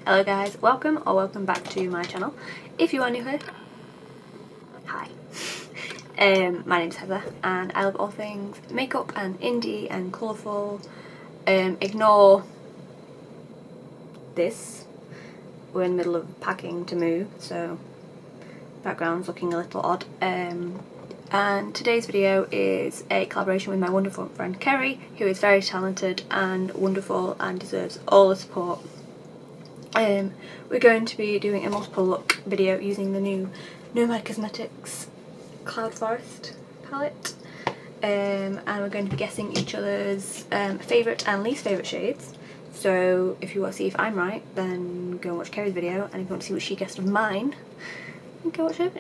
Hello guys, welcome back to my channel. If you are new here, hi. My name's Heather and I love all things makeup and indie and colourful. Ignore this. We're in the middle of packing to move, so background's looking a little odd. And today's video is a collaboration with my wonderful friend Kerry, who is very talented and wonderful and deserves all the support. We're going to be doing a multiple look video using the new Nomad Cosmetics Cloud Forest palette, and we're going to be guessing each other's favourite and least favourite shades. So if you want to see if I'm right, then go and watch Kerry's video, and if you want to see what she guessed of mine, then go watch her,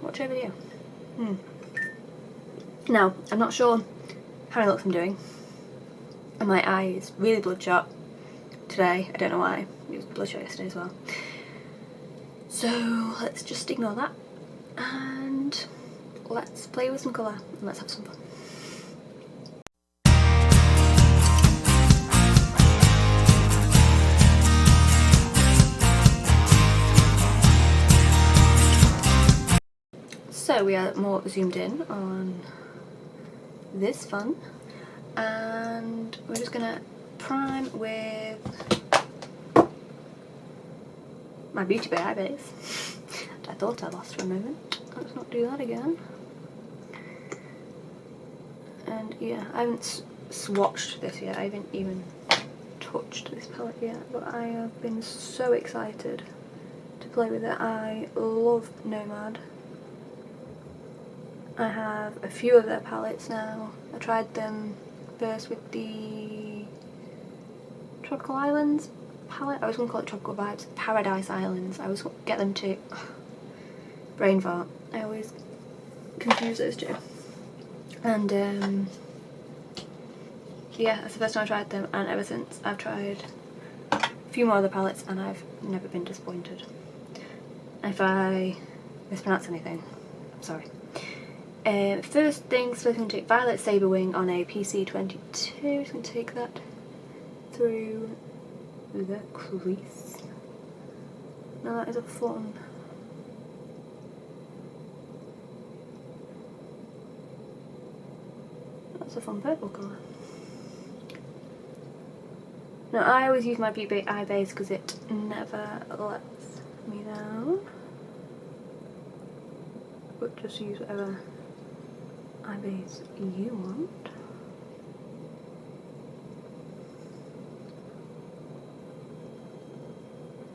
watch her video. Now, I'm not sure how many looks I'm doing, and my eye is really bloodshot today. I don't know why. It was bloodshot yesterday as well. So let's just ignore that and let's play with some colour and let's have some fun. So we are more zoomed in on this fun, and we're just gonna prime with my Beauty Bay eye base. I thought I lost for a moment. Let's not do that again. And yeah, I haven't swatched this yet. I haven't even touched this palette yet, but I have been so excited to play with it. I love Nomad. I have a few of their palettes now. I tried them first with the Tropical Islands palette. I was going to call it Tropical Vibes. Paradise Islands. I always get them to brain fart. I always confuse those two. And yeah, that's the first time I tried them, and ever since I've tried a few more other palettes and I've never been disappointed. If I mispronounce anything, I'm sorry. First things first, I'm going to take Violet Saber Wing on a PC22. Just going to take that through the crease. Now that is a fun. That's a fun purple colour. Now I always use my Beauty Bay eye base because it never lets me down. But just use whatever eye base you want.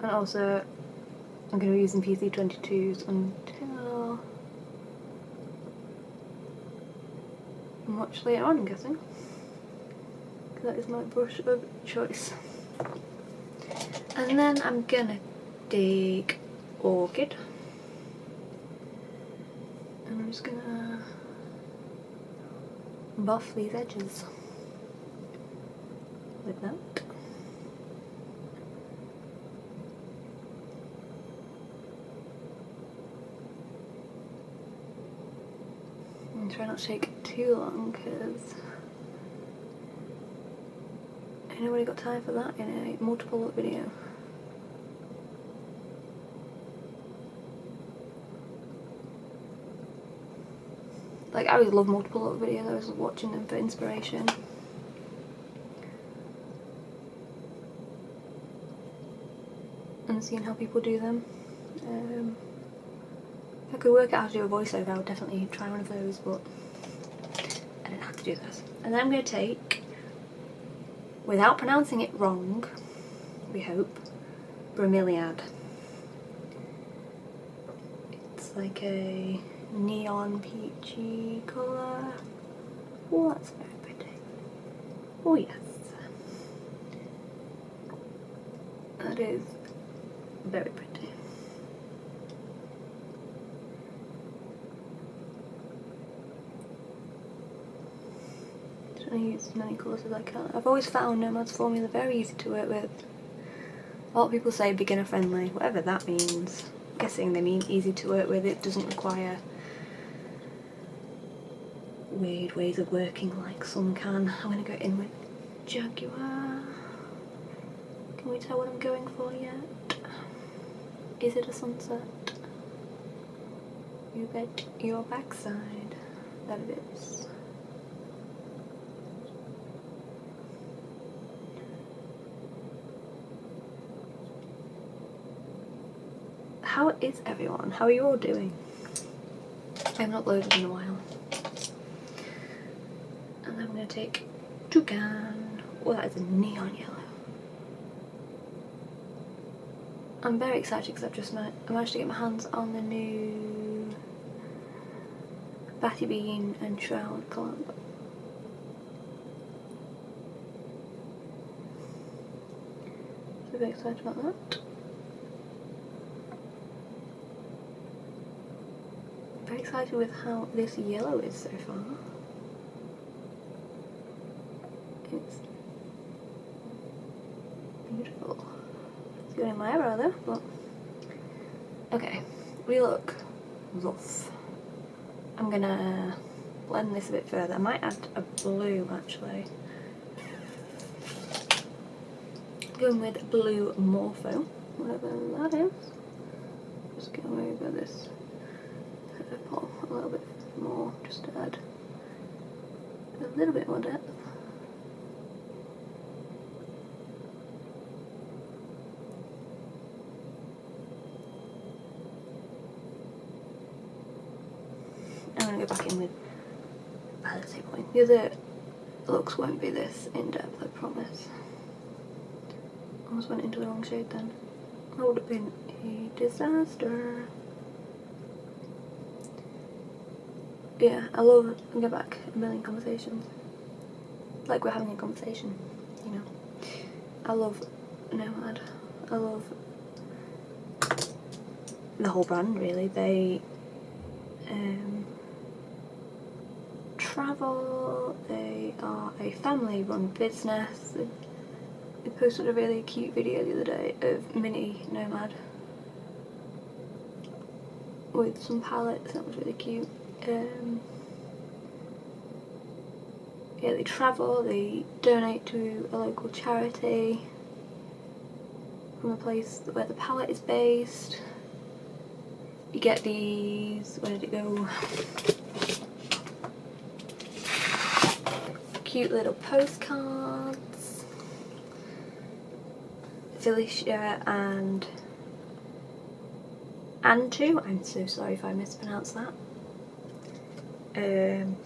And also, I'm going to be using PC22s until much later on, I'm guessing. Because that is my brush of choice. And then I'm going to take Orchid. And I'm just going to buff these edges with that. Try not to take too long because I ain't really got time for that in a multiple look video. Like, I always love multiple look videos. I was watching them for inspiration. And seeing how people do them. If I could work out how to do a voiceover, I would definitely try one of those, but I don't have to do this. And then I'm going to take, without pronouncing it wrong, we hope, Bromeliad. It's like a neon peachy colour. Oh, that's very pretty. Oh yes. That is very pretty. I use as many colours as I can. I've always found Nomad's formula very easy to work with. A lot of people say beginner friendly, whatever that means. I'm guessing they mean easy to work with. It doesn't require weird ways of working like some can. I'm going to go in with Jaguar. Can we tell what I'm going for yet? Is it a sunset? You bet your backside that it is. How is everyone? How are you all doing? I haven't uploaded in a while. And I'm going to take Toucan. Oh, that is a neon yellow. I'm very excited because I've just managed to get my hands on the new Batty Bean and Shroud collab. So very excited about that. Very excited with how this yellow is so far. It's beautiful. It's going in my eyebrow though, but okay. We look rough. I'm gonna blend this a bit further. I might add a blue actually. Going with blue Morpho, whatever that is. Just going over this purple a little bit more, just to add a little bit more depth. I'm going to go back in with palette point. The other looks won't be this in depth, I promise. Almost went into the wrong shade then. That would have been a disaster. Yeah, I love Go Back a Million Conversations. Like we're having a conversation, you know. I love Nomad. I love the whole brand really. They travel, they are a family run business. They posted a really cute video the other day of mini Nomad with some palettes. That was really cute. Yeah, they travel, they donate to a local charity from a place where the palette is based. You get these, where did it go? Cute little postcards. Felicia and Antu, I'm so sorry if I mispronounced that.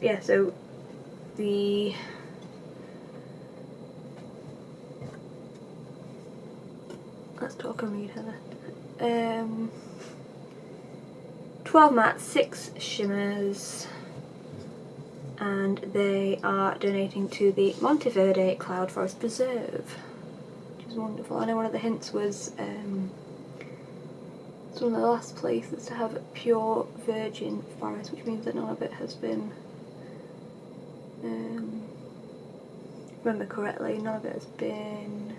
Yeah, so let's talk and read Heather. 12 mattes, 6 shimmers, and they are donating to the Monteverde Cloud Forest Preserve, which is wonderful. I know one of the hints was it's one of the last places to have pure virgin forest, which means that none of it has been, remember correctly, none of it has been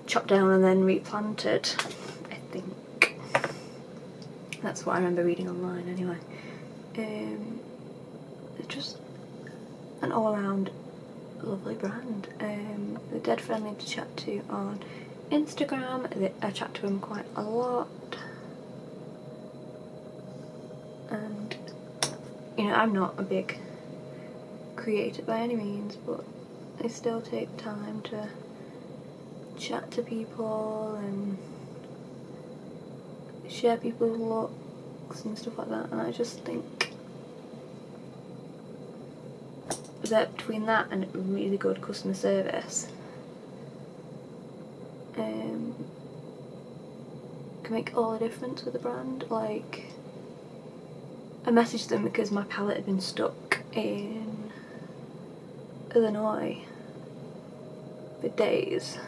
chopped down and then replanted, I think. That's what I remember reading online anyway. It's just an all-around lovely brand. They're dead friendly to chat to on Instagram. I chat to them quite a lot, and you know, I'm not a big creator by any means, but I still take time to chat to people and share people's looks and stuff like that, and I just think that between that and really good customer service can make all the difference with the brand. Like, I messaged them because my palette had been stuck in Illinois for days,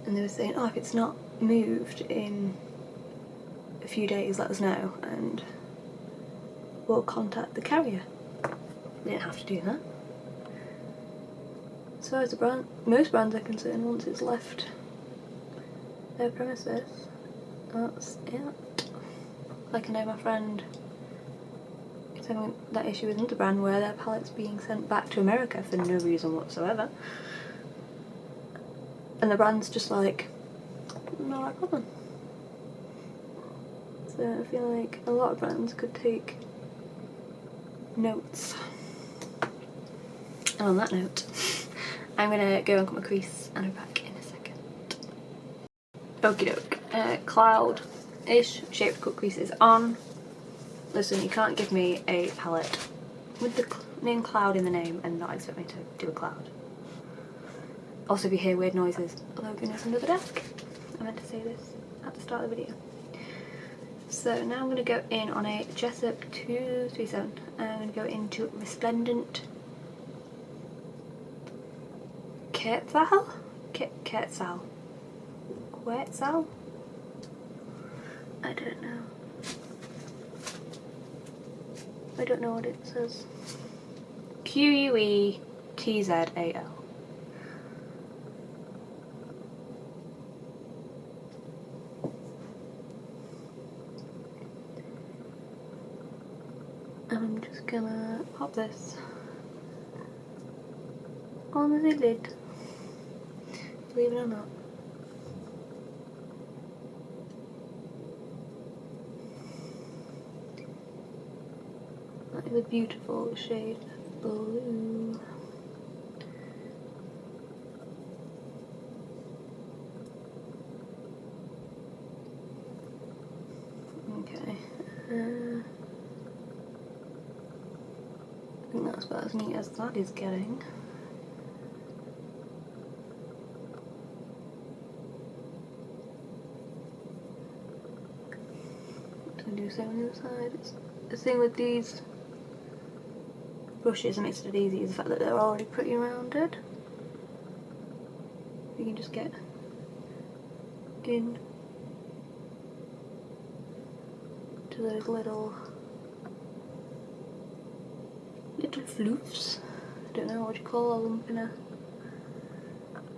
and they were saying, oh, if it's not moved in a few days, let us know and we'll contact the carrier. They didn't have to do that. As far as the brand, most brands are concerned, once it's left their premises, that's it. Like, I know my friend, So that issue with another brand where their palettes being sent back to America for no reason whatsoever. And the brand's just like, not a problem. So I feel like a lot of brands could take notes. And on that note, I'm gonna go and cut my crease and I'll be back in a second. Okie doke. Cloud-ish shaped cut crease is on. Listen, you can't give me a palette with the name Cloud in the name and not expect me to do a cloud. Also, if you hear weird noises, Logan is under the desk. I meant to say this at the start of the video. So now I'm going to go in on a Jessup 237. I'm going to go into Resplendent Quetzal? Quetzal? Quetzal? I don't know. I don't know what it says. Quetzal. I'm just gonna pop this on the lid, believe it or not. That is a beautiful shade of blue. Okay. I think that's about as neat as that is getting. I'm going to do the same on the other side. It's the thing with these brushes that makes it easy is the fact that they're already pretty rounded. You can just get in to those little floofs. I don't know what you call a lump in a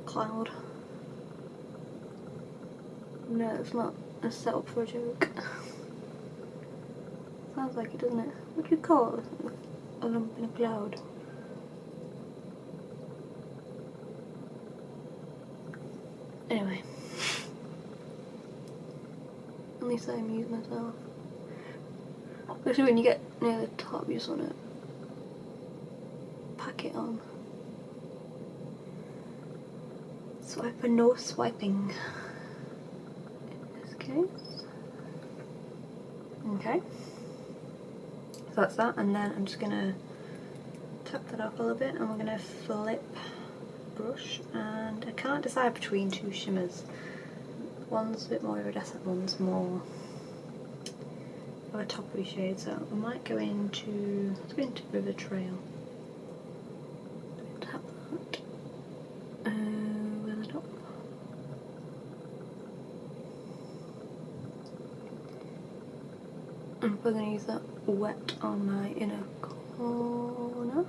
cloud. No, it's not a setup for a joke. Sounds like it, doesn't it? What do you call it? A lump in a cloud. Anyway. At least I amuse myself. Especially when you get near the top, you just want to pack it on. Swipe or no swiping in this case. Okay. So that's that, and then I'm just gonna tap that off a little bit and we're gonna flip brush, and I can't decide between two shimmers. One's a bit more iridescent, one's more of a toppery shade, so I might go into, let's go into River Trail. Tap that over the top. I'm probably going to use that wet on my inner corner.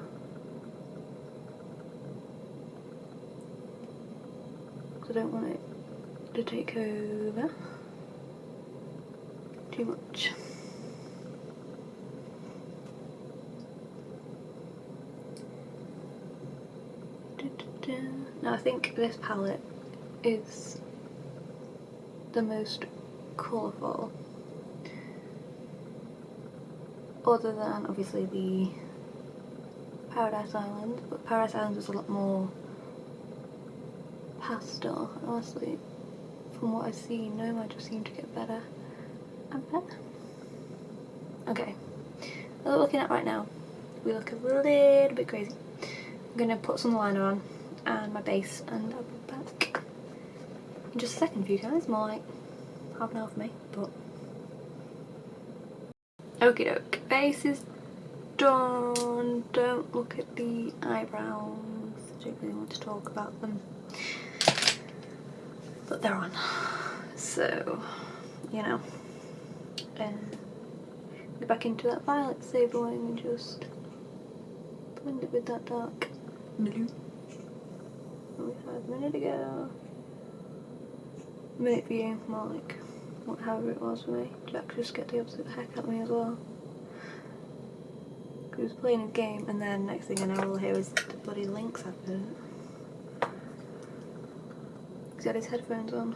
Because I don't want it to take over too much. Now I think this palette is the most colourful, other than obviously the Paradise Island, but Paradise Island was a lot more pastel. Honestly, from what I've seen, Nomad just seemed to get better and better. Okay, what we're looking at right now, we look a little bit crazy. I'm going to put some liner on and my base, and I'll be back in just a second for you guys, more like half an hour for me, but okie doke, base is done. Don't look at the eyebrows, I don't really want to talk about them, but they're on, so you know, go back into that violet saber wing and just blend it with that dark blue. Only 5 minutes ago. Minute view, more like however it was for me. Jack just get the absolute heck out of me as well. He was playing a game, and then next thing I know, all I hear is the bloody Lynx advert. He's had his headphones on,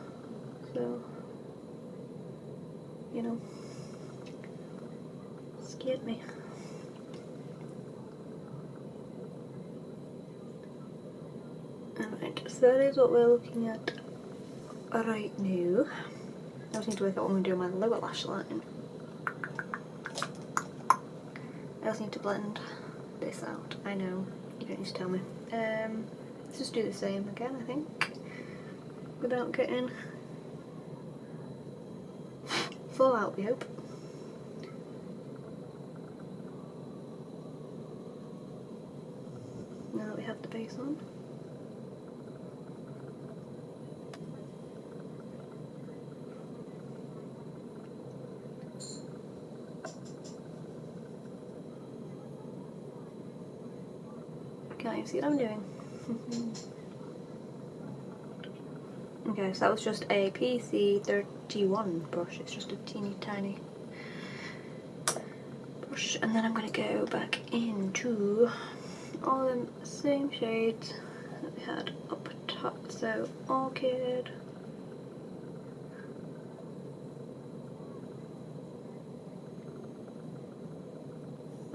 so, you know, scared me. Alright, so that is what we're looking at right now. I just need to work out what I'm going to do on my lower lash line. I also need to blend this out. I know, you don't need to tell me. Let's just do the same again, I think, without getting full out, we hope. Now that we have the base on. Can't even see what I'm doing. Okay, so that was just a PC31 brush. It's just a teeny tiny brush, and then I'm going to go back into all the same shades that we had up top. So Orchid,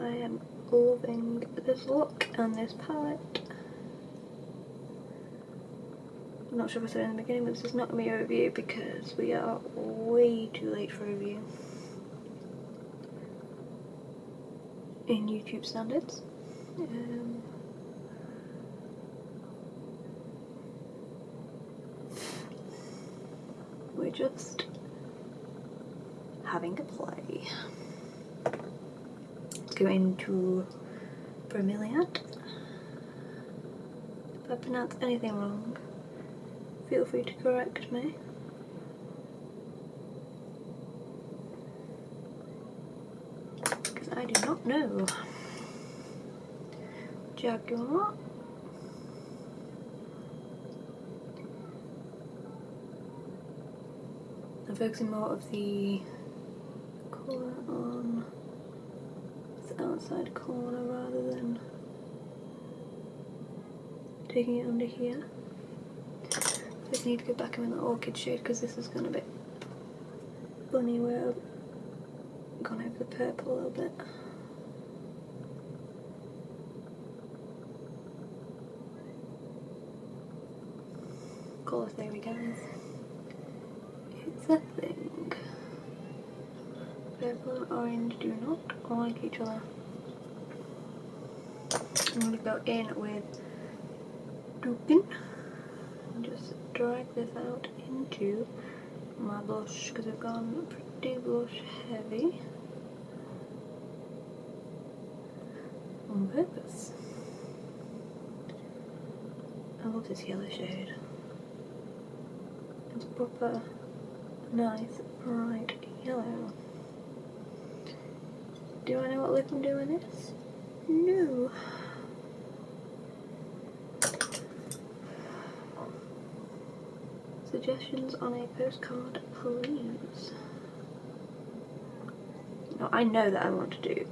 I am loving this look and this palette. I'm not sure if I said it in the beginning, but this is not going to be a review because we are way too late for a review in YouTube standards. We're just having a play. Let's go into Bromeliad. If I pronounce anything wrong, feel free to correct me. Because I do not know. Jaguar. I'm focusing more of the colour on the outside corner rather than taking it under here. I just need to go back in with the Orchid shade because this has gone a bit funny where I've gone over the purple a little bit. Colour theory, guys. It's a thing. Purple and orange do not like each other. I'm going to go in with Dukin and just drag this out into my blush because I've gone pretty blush heavy on purpose. I love this yellow shade. It's proper nice bright yellow. Do I know what lip I'm doing this? No. Suggestions on a postcard, please. No, I know that I want to do.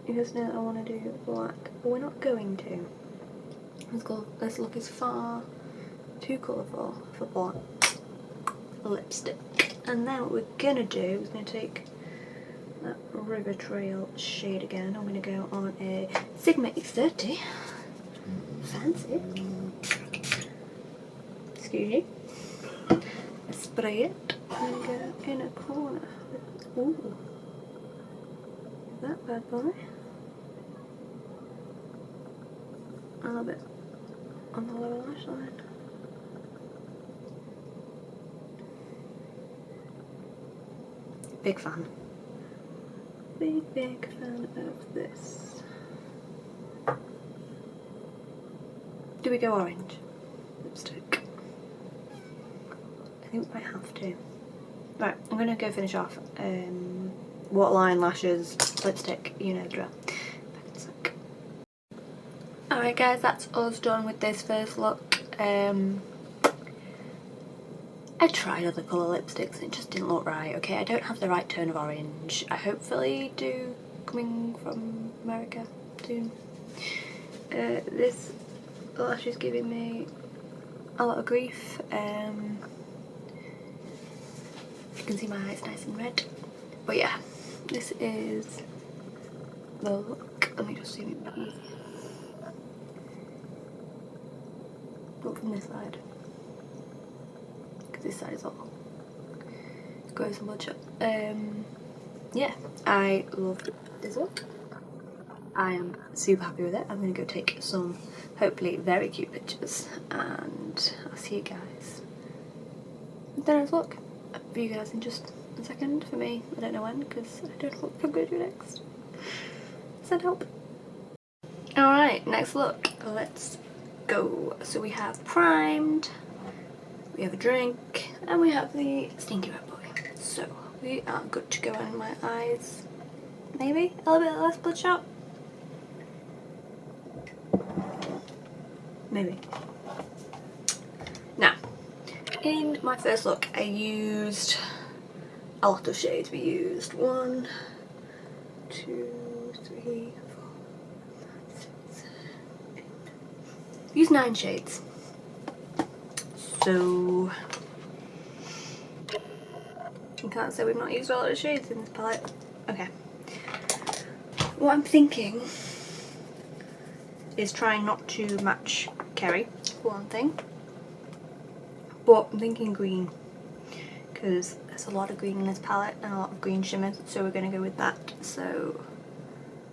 You guys know that I want to do black, but we're not going to. This look is far too colourful for black lipstick. And then what we're gonna do is gonna take that River Trail shade again. I'm gonna go on a Sigma E30. Fancy. Excuse me. Spray it and go in a corner. Ooh. That bad boy. A little bit on the lower lash line. Big fan. Big fan of this. Do we go orange lipstick? I think we might have to. Right, I'm going to go finish off waterline, lashes, lipstick, you know the drill. Back in a sec. Alright guys, that's us done with this first look. I tried other colour lipsticks and it just didn't look right, okay? I don't have the right tone of orange. I hopefully do coming from America soon. This lash is giving me a lot of grief. You can see my eyes nice and red. But yeah, this is the look. Let me just zoom in. Look from this side, because this side is all gross and bloodshot. Yeah, I love this look. I am super happy with it. I'm going to go take some hopefully very cute pictures, and I'll see you guys with the next look. I'll see you guys in just a second. For me, I don't know when, because I don't know what I'm going to do next. Send help. Alright, next look. Let's go. So we have primed, we have a drink, and we have the Stinky Rat Boi. So we are good to go on my eyes. Maybe a little bit less bloodshot. Maybe. Now, in my first look, I used a lot of shades. We used 1, 2, 3, 4, 5, 6, 7, 8. We used 9 shades. So you can't say we've not used a lot of shades in this palette. Okay. What I'm thinking is trying not to match Kerry, for one thing. But I'm thinking green, because there's a lot of green in this palette and a lot of green shimmers, so we're going to go with that. So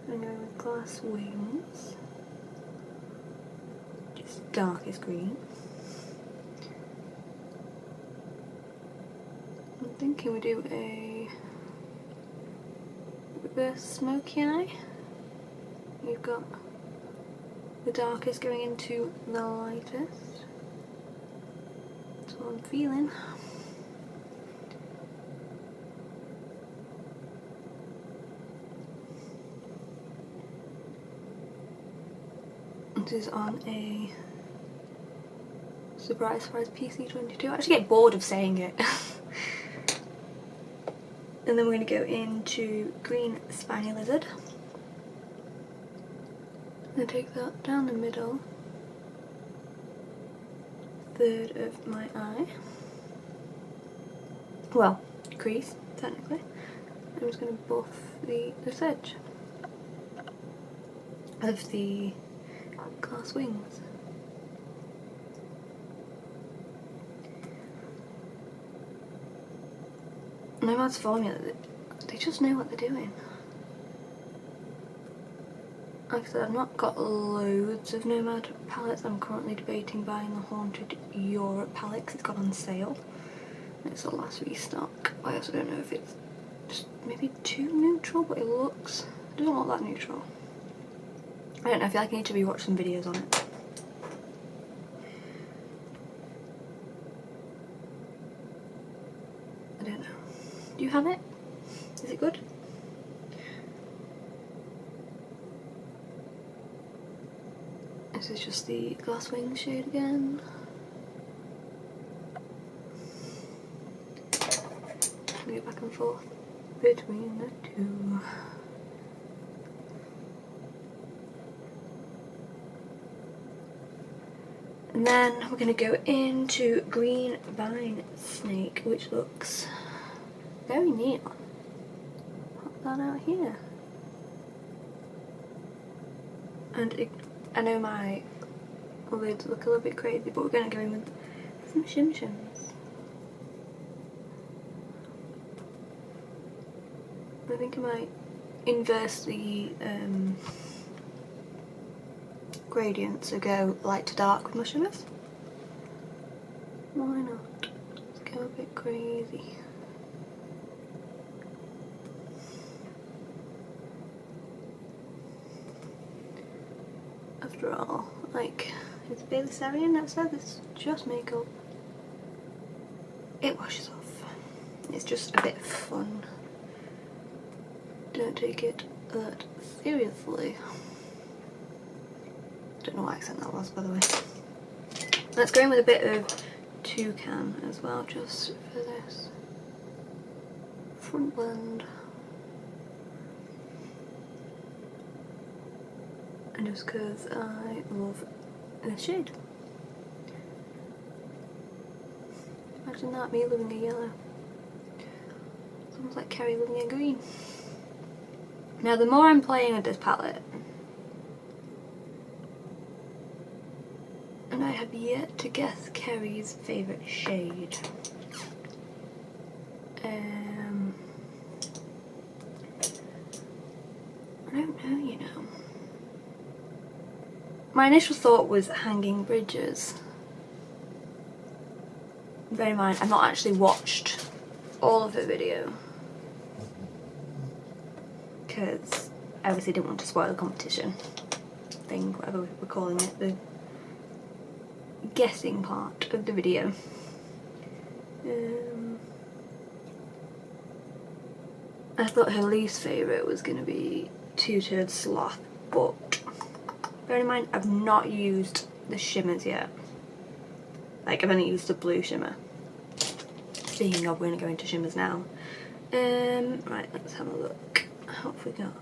I'm going to go with Glass Wings, just darkest green. I'm thinking we do a reverse smoky eye. You've got the darkest going into the lightest. That's what I'm feeling. This is on a surprise PC22. I actually get bored of saying it. And then we're going to go into green Spiny Lizard. I'm going to take that down the middle, third of my eye. Well, crease, technically. I'm just going to buff this edge of the Glass Wings. Nomad's formula, they just know what they're doing. Like I said, I've not got loads of Nomad palettes. I'm currently debating buying the Haunted Europe palette because it's got on sale. It's the last restock. I also don't know if it's just maybe too neutral, but it doesn't look that neutral. I don't know, I feel like I need to rewatch some videos on it. I don't know. Do you have it? Is it good? This is just the Glass Wings shade again. Go back and forth between the two. And then we're going to go into Green Vine Snake, which looks very neat. Pop that out here. And I know my lids look a little bit crazy, but we're going to go in with some shim-shims. I think I might inverse the gradient, so go light to dark with my shimmers. Why not? Let's go a bit crazy. After all, like, it's Bailey Sarian that said it's just makeup. It washes off. It's just a bit fun. Don't take it that seriously. Don't know what accent that was, by the way. Let's go in with a bit of Toucan as well, just for this front blend. just because I love this shade. Imagine that, me loving a yellow. It's almost like Kerry loving a green. Now the more I'm playing with this palette, and I have yet to guess Kerry's favourite shade. I don't know, you know. My initial thought was Hanging Bridges. Bear in mind, I've not actually watched all of her video because I obviously didn't want to spoil the competition thing, whatever we're calling it, the guessing part of the video. I thought her least favourite was going to be Two-Toed Sloth, but bear in mind I've not used the shimmers yet. Like, I've only used the blue shimmer. Speaking of, we're going to go into shimmers now. Right, let's have a look. What have we got?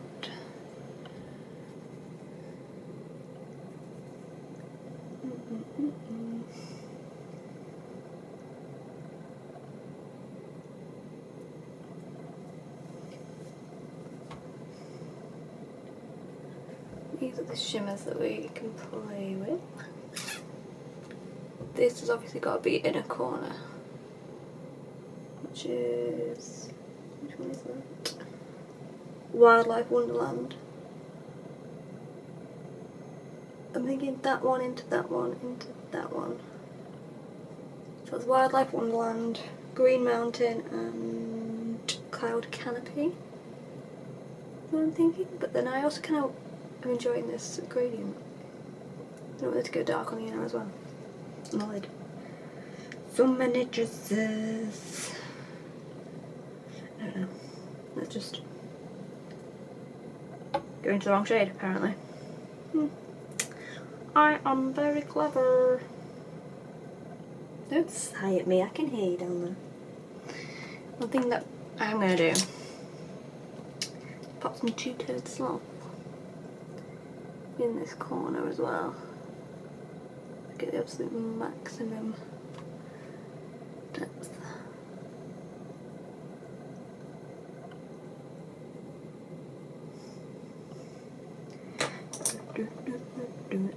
These are the shimmers that we can play with. This has obviously got to be in a corner, which one is that? Wildlife Wonderland. I'm thinking that one into that one into that one. So it's Wildlife Wonderland, Green Mountain and Cloud Canopy. That's what I'm thinking, but then I also kind of am enjoying this gradient. I don't want it to go dark on the inner as well. On the lid. So many dresses. I don't know. Let's just go into the wrong shade, apparently. I am very clever. Don't sigh at me, I can hear you down there. One thing that I'm going to do, pop some Two-Toed Sloth in this corner as well. Get the absolute maximum depth.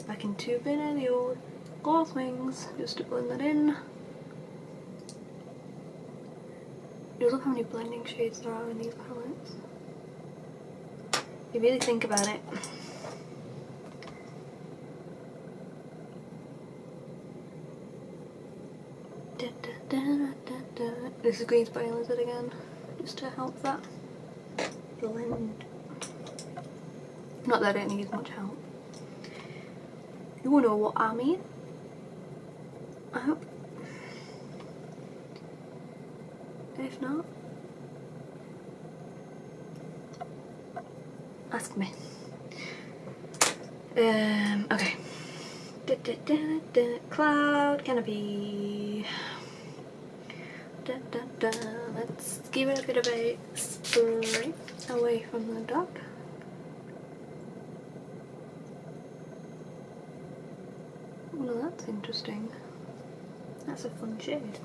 Back into bin and the old glass wings, just to blend that in. You look how many blending shades there are in these palettes. If you really think about it. This is Green Spotted Lizard again, just to help that blend. Not that I don't need much help. You will know what I mean, I hope. If not, ask me. Okay. Cloud Canopy. Let's give it a bit of a spray away from the dark. Well, that's interesting. That's a fun shade.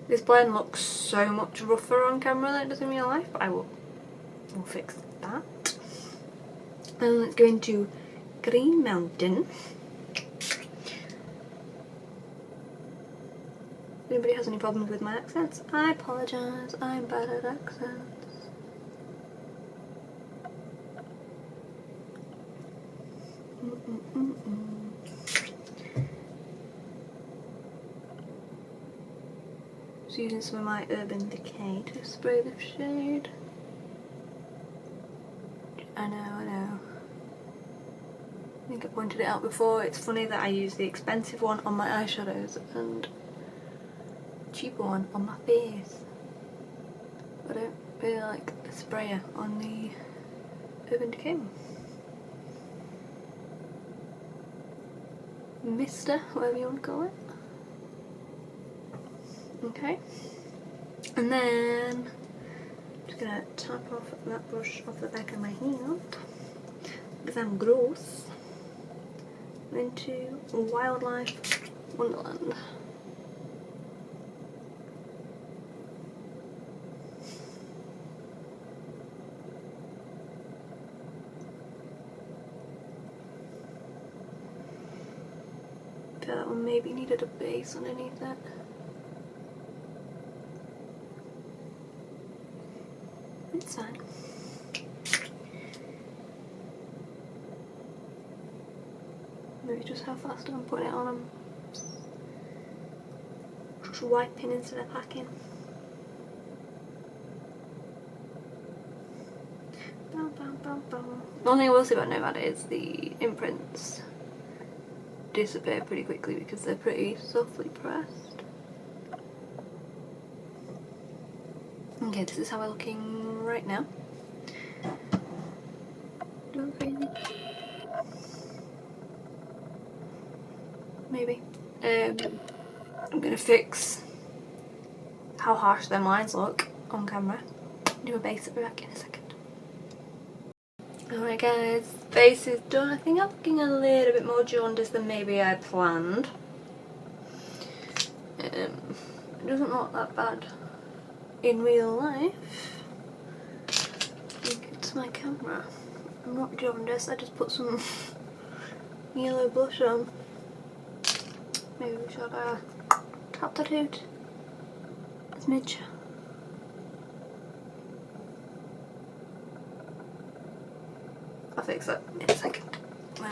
This blend looks so much rougher on camera than it does in real life, but we'll fix that. And let's go into Green Mountain. If anybody has any problems with my accents, I apologise, I'm bad at accents. Just using some of my Urban Decay to spray the shade. I know. I think I pointed it out before. It's funny that I use the expensive one on my eyeshadows and the cheaper one on my face. I don't really like the sprayer on the Urban Decay one. Mister, whatever you want to call it. Okay, and then I'm just gonna tap off that brush off the back of my hand because I'm gross into Wildlife Wonderland. I feel that one maybe needed a base underneath it. It's fine. Maybe just how fast I'm putting it on. I'm just wiping instead of packing. Bam, bam, bam, bam. The only thing I will say about Nomad is the imprints disappear pretty quickly because they're pretty softly pressed. Okay, this is how we're looking right now. Don't crazy. Maybe. I'm gonna fix how harsh them lines look on camera. Do a base, I'll be back in a second. Alright guys, base is done. I think I'm looking a little bit more jaundiced than maybe I planned. It doesn't look that bad in real life. Look at my camera. I'm not jaundiced, I just put some yellow blush on. Maybe we should tap that out a smidge. I'll fix that in a second when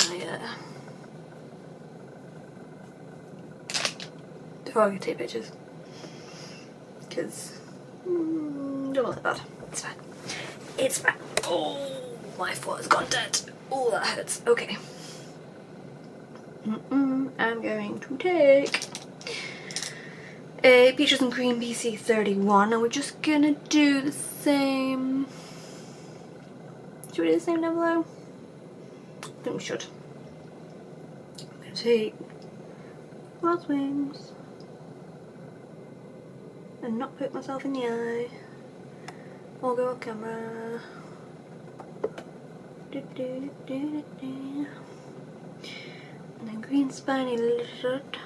before I can take pictures, because don't look that bad. It's fine. It's fine. Oh, my foot has gone dead. Oh, that hurts. Okay. I'm going to take a Peaches and Cream BC31 and we're just gonna do the same. Should we do the same down below? I think we should. I'm gonna take Wild Wings and not poke myself in the eye or go off camera. And then green spiny lizard.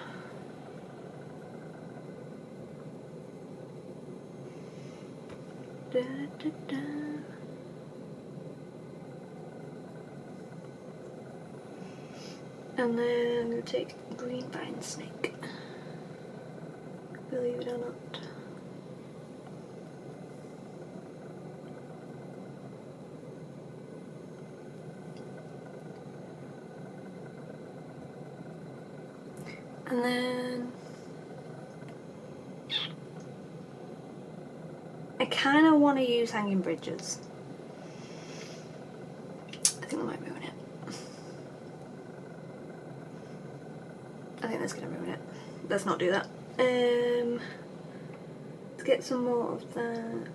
Da, da, da. And then I'm going to take green vine snake. Believe it or not. And then I kind of want to use hanging bridges. I think I might ruin it. I think that's going to ruin it. Let's not do that. Let's get some more of that.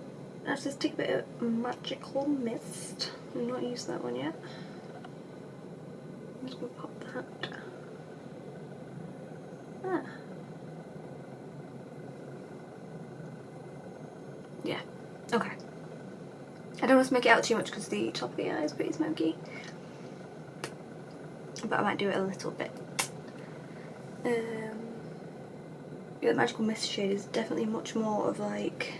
Let's just take a bit of magical mist. I've not used that one yet. I'm just going to pop that. Ah. Yeah, okay. I don't want to smoke it out too much because the top of the eye is pretty smoky. But I might do it a little bit. Yeah, the magical mist shade is definitely much more of like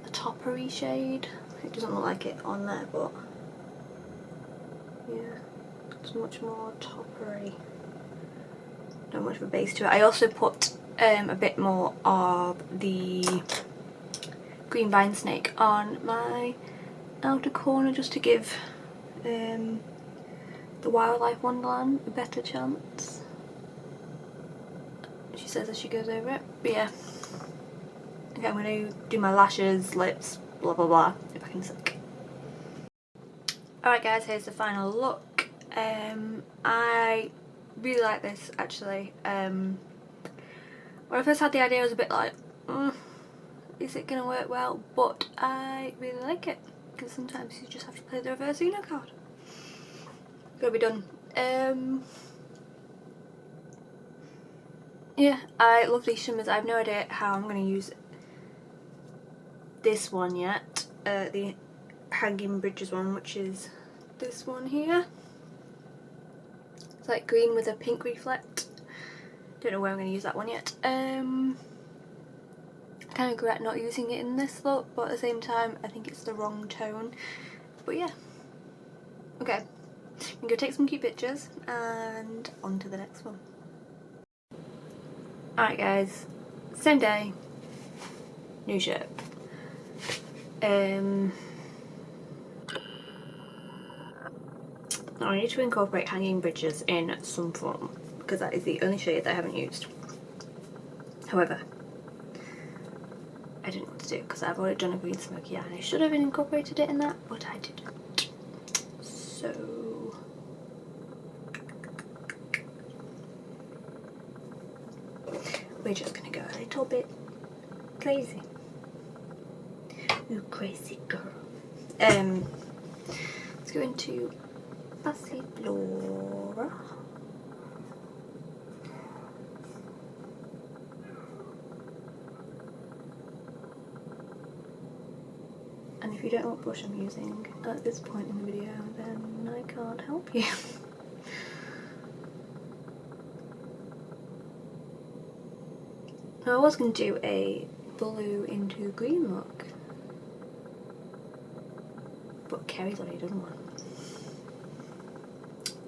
a toppery shade. It doesn't look like it on there, but yeah, it's much more toppery. Not much of a base to it. I also put a bit more of the green vine snake on my outer corner just to give the Wildlife Wonderland a better chance. She says as she goes over it. But yeah. Okay, I'm going to do my lashes, lips, blah blah blah, if I can sec. Alright guys, here's the final look. I really like this actually. When I first had the idea I was a bit like, is it going to work well? But I really like it, because sometimes you just have to play the reverse Uno card. Gotta be done. yeah, I love these shimmers. I have no idea how I'm going to use this one yet, the Hanging Bridges one, which is this one here. It's like green with a pink reflect. Don't know where I'm going to use that one yet. Kind of regret not using it in this look, but at the same time I think it's the wrong tone. But yeah, okay, I'm going to take some cute pictures and on to the next one. Alright guys, same day, new shirt. I need to incorporate hanging bridges in some form because that is the only shade that I haven't used. However, I didn't know what to do because I've already done a green smoky eye and I should have incorporated it in that, but I didn't. So we're just gonna go a little bit crazy. You crazy girl. Let's go into Passiflora. And if you don't know what brush I'm using at this point in the video, then I can't help you. Now I was going to do a blue into green look, but Kerry's already done one.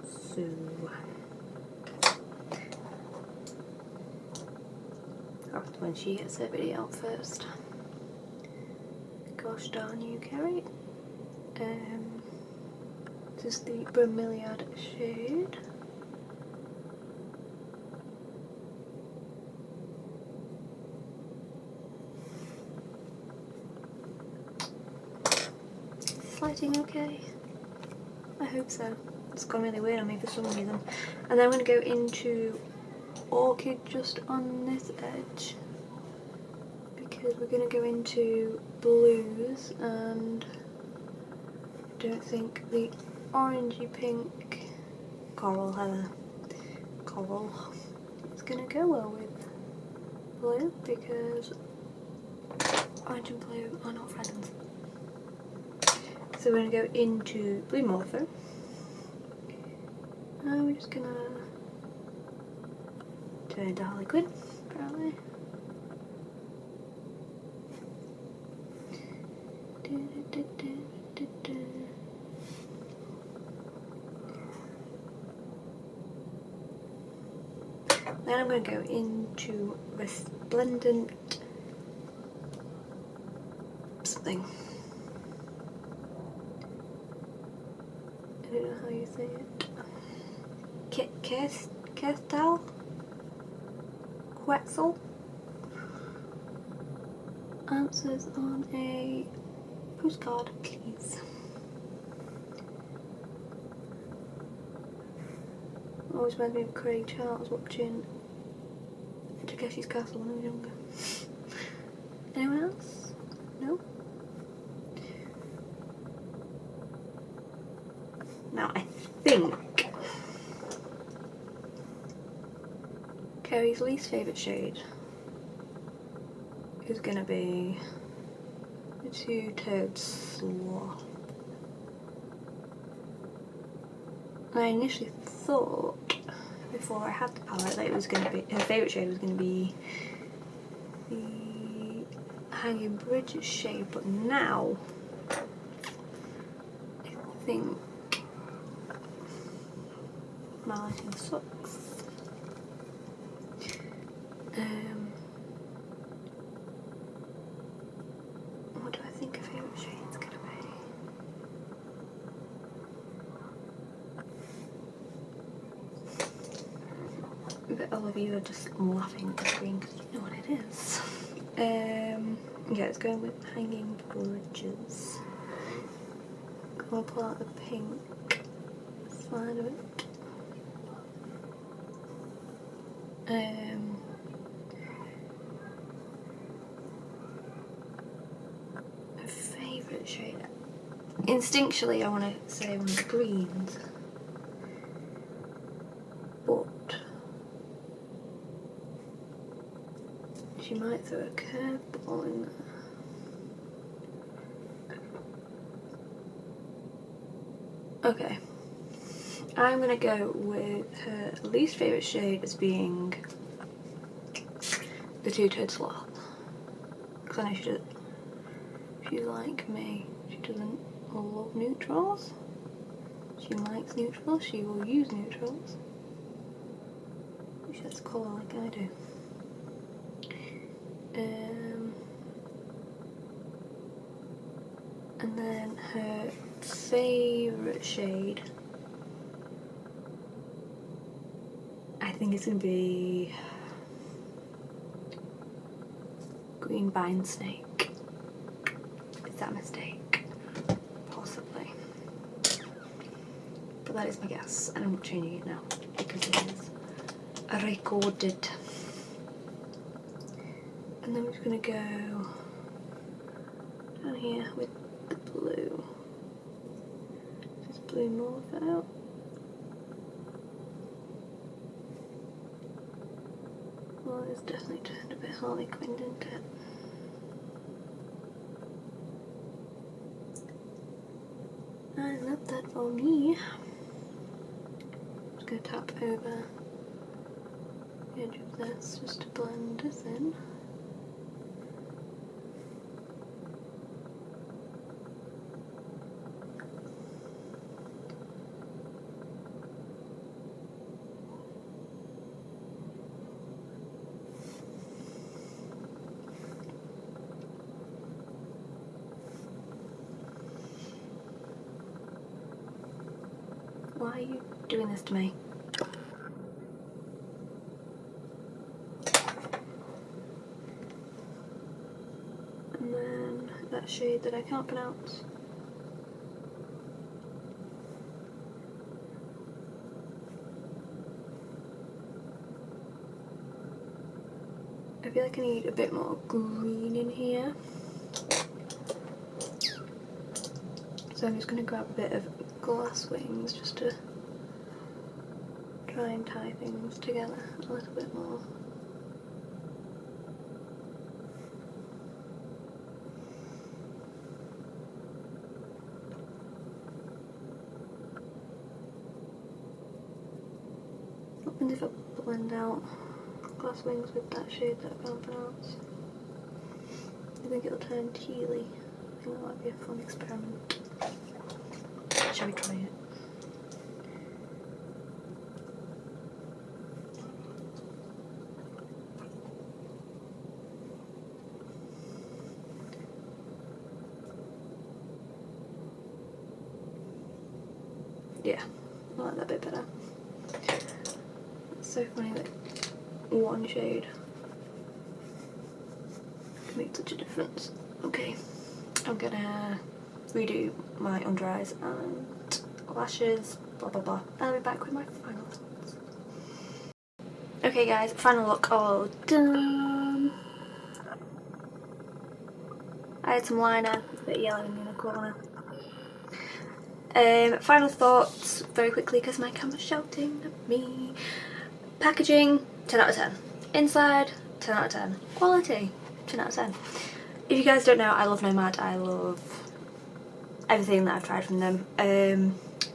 So when she gets her video out first. Gosh darn you, Kerry. This is the Bromeliad shade. Is lighting okay? I hope so. It's gone really weird on me for some reason. And then I'm going to go into Orchid just on this edge, because we're going to go into blues, and I don't think the orangey pink coral is going to go well with blue, because orange and blue are not friends. So we're going to go into Blue Morpho, and we're just going to turn into Harlequin, apparently. Then I'm going to go into Resplendent something. I don't know how you say it. Kerstal? Quetzal? Answers on a postcard, please. Always reminds me of Craig Charles watching Takeshi's Castle when I was younger. Anyone else? No? Now I think Kerry's least favourite shade is gonna be the Two-Toed Sloth. I initially thought, before I had the palette, that it was going to be, her favourite shade was going to be the Hanging Bridges shade, but now I think my lighting sucks. What do I think her favourite shade's going to be? But all of you are just laughing at the screen because you know what it is. Yeah, it's going with Hanging Bridges. I'm going to pull out the pink side of it. My favourite shade. Instinctually, I want to say one of the greens, but she might throw a curveball in there. Okay, I'm gonna go with her least favourite shade as being the two-toed sloth. Because I know she's like me, she doesn't love neutrals. She likes neutrals, she will use neutrals. She has colour like I do. And then her favourite shade, I think it's going to be green vine snake. Is that a mistake? Possibly. But that is my guess, and I'm not changing it now because it is recorded. And then we're just going to go down here with the blue. Just blue more of it out. Well, it's definitely turned a bit Harley Quinn, didn't it? I love that for me. Just going to tap over the edge of this just to blend this in. Why are you doing this to me? And then that shade that I can't pronounce. I feel like I need a bit more green in here. So I'm just going to grab a bit of glass wings just to try and tie things together a little bit more. What happens if I blend out glass wings with that shade that I can't pronounce? I think it'll turn tealy. I think that might be a fun experiment. Shall we try it? Yeah, I like that bit better. It's so funny that one shade can make such a difference. Okay, I'm gonna redo my under eyes and lashes, blah blah blah. I'll be back with my final thoughts. Okay guys, final look all done. I had some liner, it's a bit yellow in the corner. Final thoughts very quickly because my camera's shouting at me. Packaging, 10 out of 10. Inside, 10 out of 10. Quality, 10 out of 10. If you guys don't know, I love Nomad. I love everything that I've tried from them.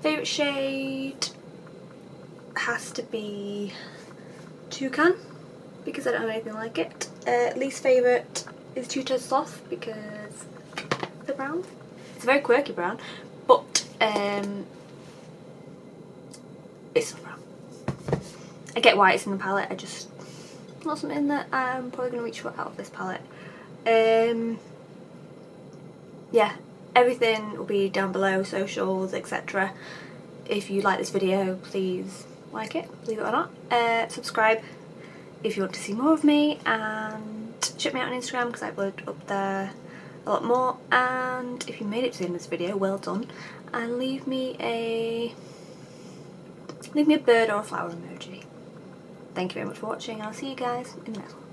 Favourite shade has to be Toucan because I don't have anything like it. Least favourite is Two-Toed Sloth because the brown. It's a very quirky brown, but it's still brown. I get why it's in the palette, I just not something that I'm probably going to reach for out of this palette. Yeah, everything will be down below, socials, etc. If you like this video, please like it, believe it or not. Subscribe if you want to see more of me, and check me out on Instagram because I upload up there a lot more. And if you made it to the end of this video, well done, and leave me a bird or a flower emoji. Thank you very much for watching, and I'll see you guys in the next one.